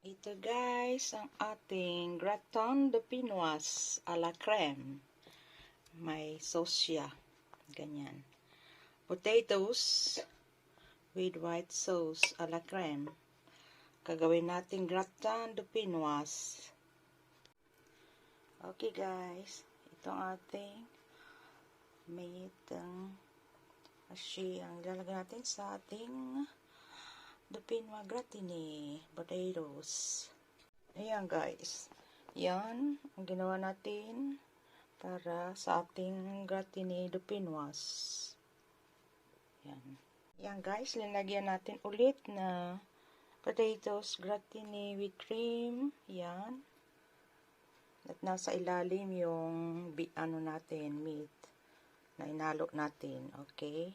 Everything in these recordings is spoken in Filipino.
Ito guys, ang ating gratin de pinoise a la crème. May sauce siya. Ganyan. Potatoes with white sauce a la crème. Gagawin natin gratin de pinoise. Okay guys, ito ang ating meat ang ilalagay natin sa ating de pinoise gratine potatoes. Ayan guys, yan ang ginawa natin para sa ating gratine de pinoise. Yan guys, linagyan natin ulit na potatoes gratine with cream. Yan. At nasa ilalim yung natin, meat na inalo natin. Okay?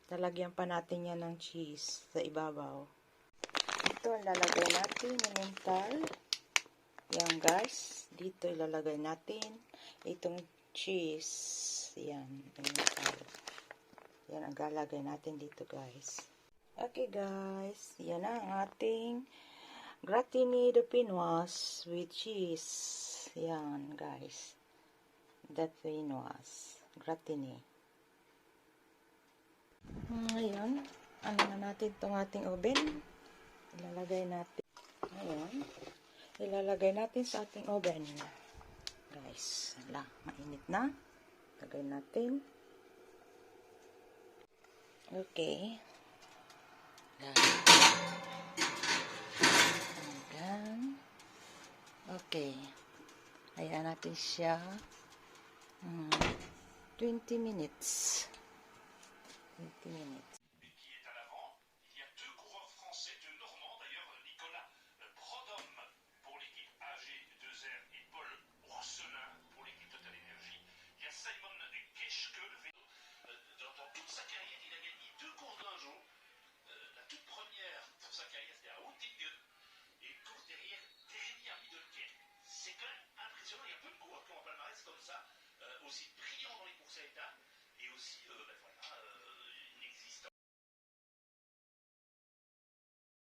Talagyan pa natin yan ng cheese sa ibabaw. Ito ang lalagay natin, mental. Yan guys, dito ilalagay natin itong cheese. Yan, mental. Yan ang lalagay natin dito guys. Okay guys, yan na ang ating gratine de pinoise with cheese. Yan guys, de pinoise gratine. Ngayon, ano na natin itong ating oven. Ilalagay natin. Ngayon, ilalagay natin sa ating oven. Guys, mainit na. Lagay natin. Okay. Hanggang. Okay. Ayan natin siya. 20 minutes. 20 minutes. Qui est à l'avant. Il y a deux coureurs français, deux Normands d'ailleurs, Nicolas Prodhomme pour l'équipe AG2R et Paul Ourselin pour l'équipe Total Energy. Il y a Simon Geschke, le vélo. Dans toute sa carrière, il a gagné deux courses d'un jour. La toute première pour sa carrière, c'était à Oettingen. Et une course derrière, dernière Middelkerk. C'est quand même impressionnant. Il y a peu de coureurs qui ont un palmarès comme ça, aussi brillant dans les courses à étapes et aussi